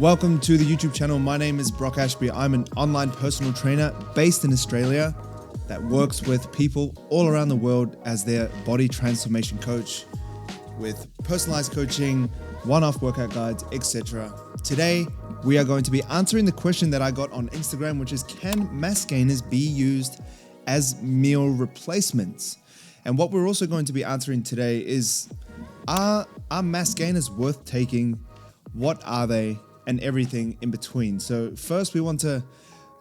Welcome to the YouTube channel. My name is Brock Ashby. I'm an online personal trainer based in Australia that works with people all around the world as their body transformation coach with personalized coaching, one-off workout guides, etc. Today, we are going to be answering the question that I got on Instagram, which is, can mass gainers be used as meal replacements? And what we're also going to be answering today is, are mass gainers worth taking? What are they? And everything in between. So first we want to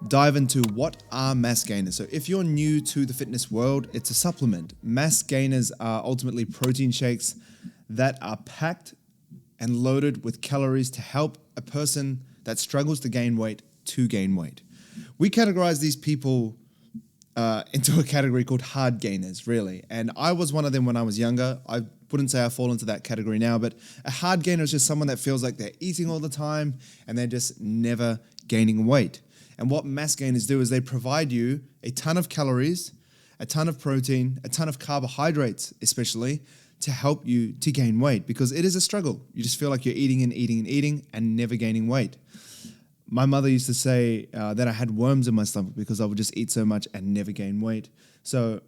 dive into what are mass gainers. So if you're new to the fitness world, it's a supplement. Mass gainers are ultimately protein shakes that are packed and loaded with calories to help a person that struggles to gain weight. We categorize these people into a category called hard gainers, really. And I was one of them when I was younger. I wouldn't say I fall into that category now, but a hard gainer is just someone that feels like they're eating all the time and they're just never gaining weight. And what mass gainers do is they provide you a ton of calories, a ton of protein, a ton of carbohydrates, especially to help you to gain weight, because it is a struggle. You just feel like you're eating and never gaining weight. My mother used to say that I had worms in my stomach because I would just eat so much and never gain weight. So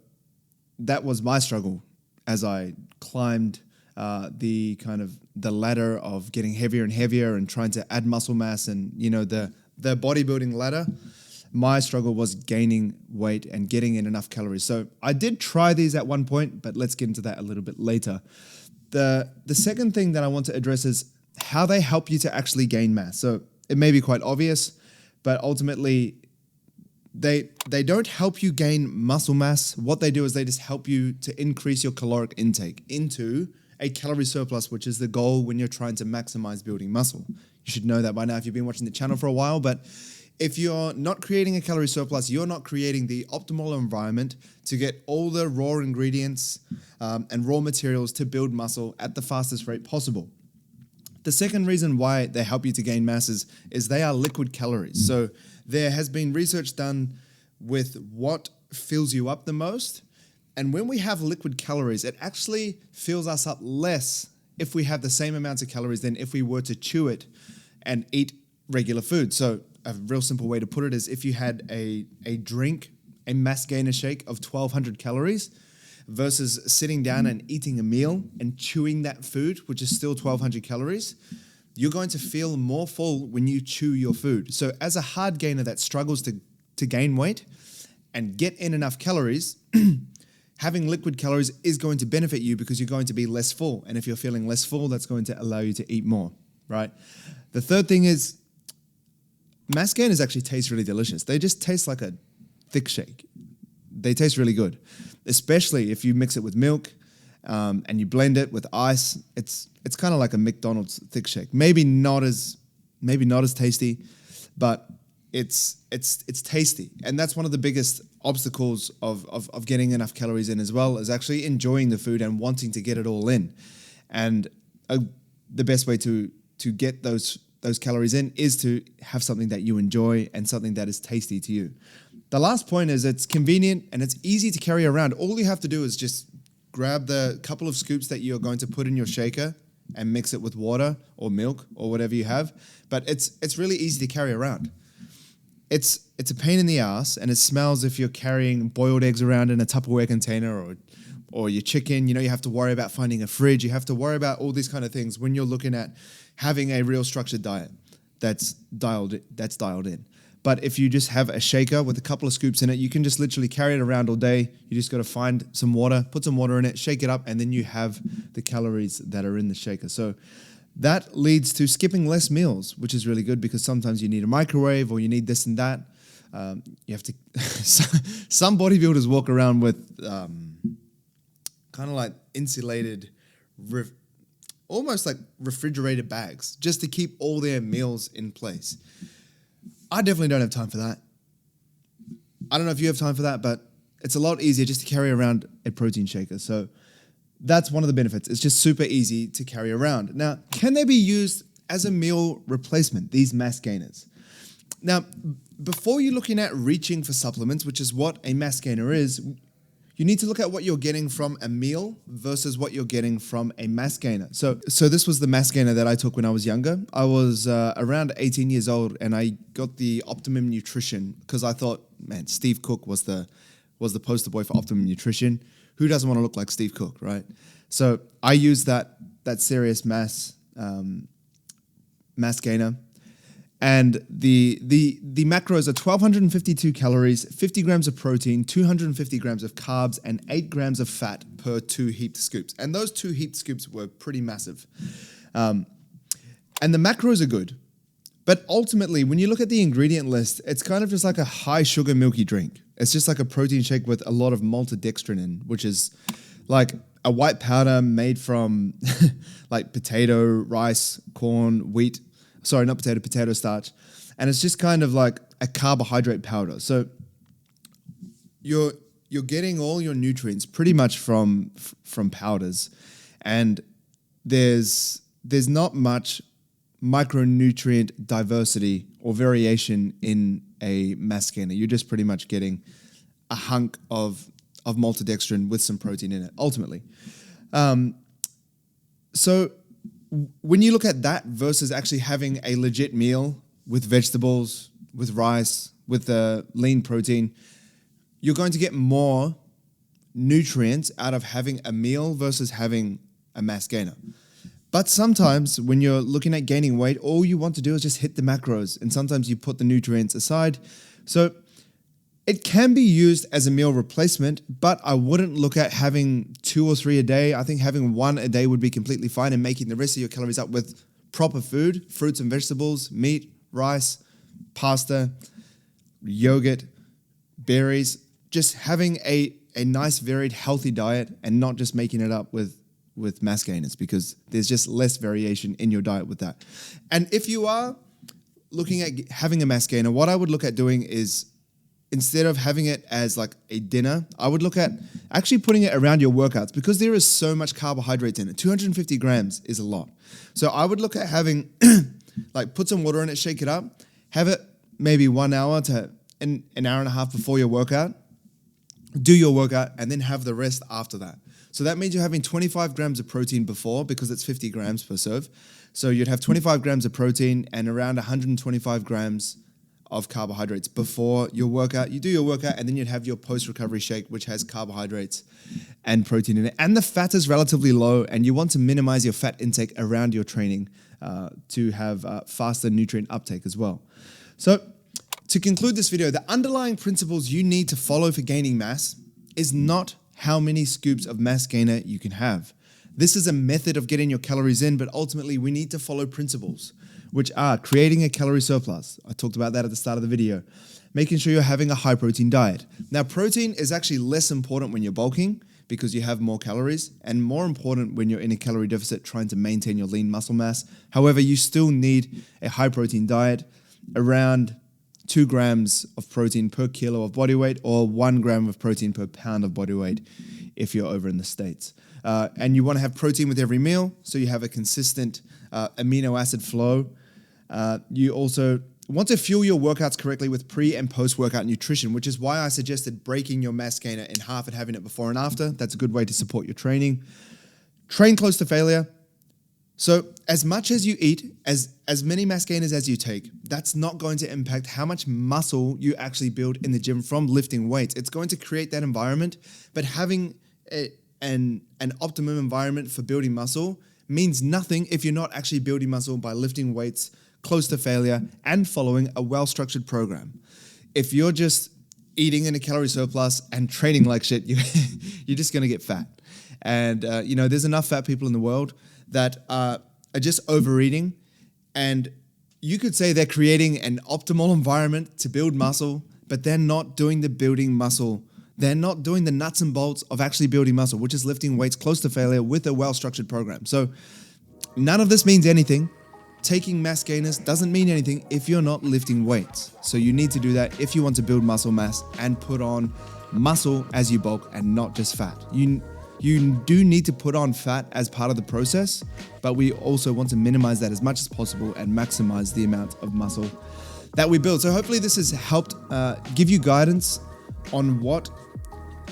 that was my struggle as I climbed the ladder of getting heavier and heavier and trying to add muscle mass and, the bodybuilding ladder. My struggle was gaining weight and getting in enough calories. So I did try these at one point, but let's get into that a little bit later. The second thing that I want to address is how they help you to actually gain mass. So it may be quite obvious, but ultimately they don't help you gain muscle mass. What they do is they just help you to increase your caloric intake into a calorie surplus, which is the goal when you're trying to maximize building muscle. You should know that by now if you've been watching the channel for a while, but if you're not creating a calorie surplus, you're not creating the optimal environment to get all the raw ingredients and raw materials to build muscle at the fastest rate possible. The second reason why they help you to gain mass is they are liquid calories. So there has been research done with what fills you up the most. And when we have liquid calories, it actually fills us up less if we have the same amounts of calories than if we were to chew it and eat regular food. So a real simple way to put it is if you had a drink, a mass gainer shake of 1,200 calories, versus sitting down and eating a meal and chewing that food, which is still 1,200 calories, you're going to feel more full when you chew your food. So as a hard gainer that struggles to gain weight and get in enough calories, having liquid calories is going to benefit you because you're going to be less full. And if you're feeling less full, that's going to allow you to eat more, right? The third thing is mass gainers actually taste really delicious. They just taste like a thick shake. They taste really good, especially if you mix it with milk and you blend it with ice. It's kind of like a McDonald's thick shake. Maybe not as tasty, but it's tasty. And that's one of the biggest obstacles of getting enough calories in as well, is actually enjoying the food and wanting to get it all in. And the best way to get those calories in is to have something that you enjoy and something that is tasty to you. The last point is it's convenient and it's easy to carry around. All you have to do is just grab the couple of scoops that you're going to put in your shaker and mix it with water or milk or whatever you have. But it's really easy to carry around. It's a pain in the ass, and it smells if you're carrying boiled eggs around in a Tupperware container or your chicken. You have to worry about finding a fridge. You have to worry about all these kind of things when you're looking at having a real structured diet that's dialed in. But if you just have a shaker with a couple of scoops in it, you can just literally carry it around all day. You just got to find some water, put some water in it, shake it up, and then you have the calories that are in the shaker. So that leads to skipping less meals, which is really good because sometimes you need a microwave or you need this and that. You have to. Some bodybuilders walk around with kind of like insulated, almost like refrigerated bags, just to keep all their meals in place. I definitely don't have time for that. I don't know if you have time for that, but it's a lot easier just to carry around a protein shaker. So that's one of the benefits. It's just super easy to carry around. Now, can they be used as a meal replacement, these mass gainers? Now, before you're looking at reaching for supplements, which is what a mass gainer is, you need to look at what you're getting from a meal versus what you're getting from a mass gainer. So this was the mass gainer that I took when I was younger. I was around 18 years old, and I got the Optimum Nutrition because I thought, man, Steve Cook was the poster boy for Optimum Nutrition. Who doesn't want to look like Steve Cook, right? So I used that serious mass gainer. And the macros are 1,252 calories, 50 grams of protein, 250 grams of carbs, and 8 grams of fat per 2 heaped scoops. And those 2 heaped scoops were pretty massive. And the macros are good. But ultimately, when you look at the ingredient list, it's kind of just like a high sugar milky drink. It's just like a protein shake with a lot of maltodextrin in, which is like a white powder made from like potato, rice, corn, wheat. Sorry, not potato starch. And it's just kind of like a carbohydrate powder. So you're getting all your nutrients pretty much from powders. And there's not much micronutrient diversity or variation in a mass gainer. You're just pretty much getting a hunk of maltodextrin with some protein in it, ultimately. So when you look at that versus actually having a legit meal with vegetables, with rice, with the lean protein, you're going to get more nutrients out of having a meal versus having a mass gainer. But sometimes when you're looking at gaining weight, all you want to do is just hit the macros, and sometimes you put the nutrients aside. So it can be used as a meal replacement, but I wouldn't look at having 2 or 3 a day. I think having 1 a day would be completely fine, and making the rest of your calories up with proper food, fruits and vegetables, meat, rice, pasta, yogurt, berries, just having a nice, varied, healthy diet and not just making it up with mass gainers, because there's just less variation in your diet with that. And if you are looking at having a mass gainer, what I would look at doing is, instead of having it as like a dinner, I would look at actually putting it around your workouts, because there is so much carbohydrates in it. 250 grams is a lot. So I would look at having, like, put some water in it, shake it up, have it maybe 1 hour to an hour and a half before your workout, do your workout, and then have the rest after that. So that means you're having 25 grams of protein before, because it's 50 grams per serve. So you'd have 25 grams of protein and around 125 grams of carbohydrates before your workout. You do your workout, and then you'd have your post-recovery shake, which has carbohydrates and protein in it. And the fat is relatively low, and you want to minimize your fat intake around your training to have faster nutrient uptake as well. So to conclude this video, the underlying principles you need to follow for gaining mass is not how many scoops of mass gainer you can have. This is a method of getting your calories in, but ultimately we need to follow principles, which are creating a calorie surplus. I talked about that at the start of the video. Making sure you're having a high protein diet. Now, protein is actually less important when you're bulking because you have more calories, and more important when you're in a calorie deficit trying to maintain your lean muscle mass. However, you still need a high protein diet, around 2 grams of protein per kilo of body weight, or 1 gram of protein per pound of body weight if you're over in the States. And you want to have protein with every meal, so you have a consistent amino acid flow. You also want to fuel your workouts correctly with pre- and post-workout nutrition, which is why I suggested breaking your mass gainer in half and having it before and after. That's a good way to support your training. Train close to failure. So as much as you eat, as many mass gainers as you take, that's not going to impact how much muscle you actually build in the gym from lifting weights. It's going to create that environment, but having an optimum environment for building muscle means nothing if you're not actually building muscle by lifting weights close to failure and following a well-structured program. If you're just eating in a calorie surplus and training like shit, you're just going to get fat. And there's enough fat people in the world that are just overeating, and you could say they're creating an optimal environment to build muscle, but they're not doing the building muscle. They're not doing the nuts and bolts of actually building muscle, which is lifting weights close to failure with a well-structured program. So none of this means anything. Taking mass gainers doesn't mean anything if you're not lifting weights. So you need to do that if you want to build muscle mass and put on muscle as you bulk and not just fat. You do need to put on fat as part of the process, but we also want to minimize that as much as possible and maximize the amount of muscle that we build. So hopefully this has helped give you guidance on what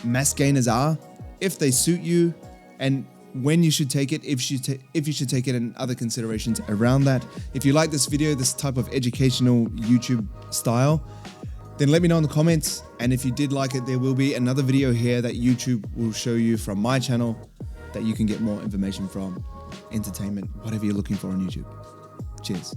mass gainers are, if they suit you, and when you should take it, if you should take it, and other considerations around that. If you like this video, this type of educational YouTube style, then let me know in the comments. And if you did like it, there will be another video here that YouTube will show you from my channel that you can get more information from, entertainment, whatever you're looking for on YouTube. Cheers.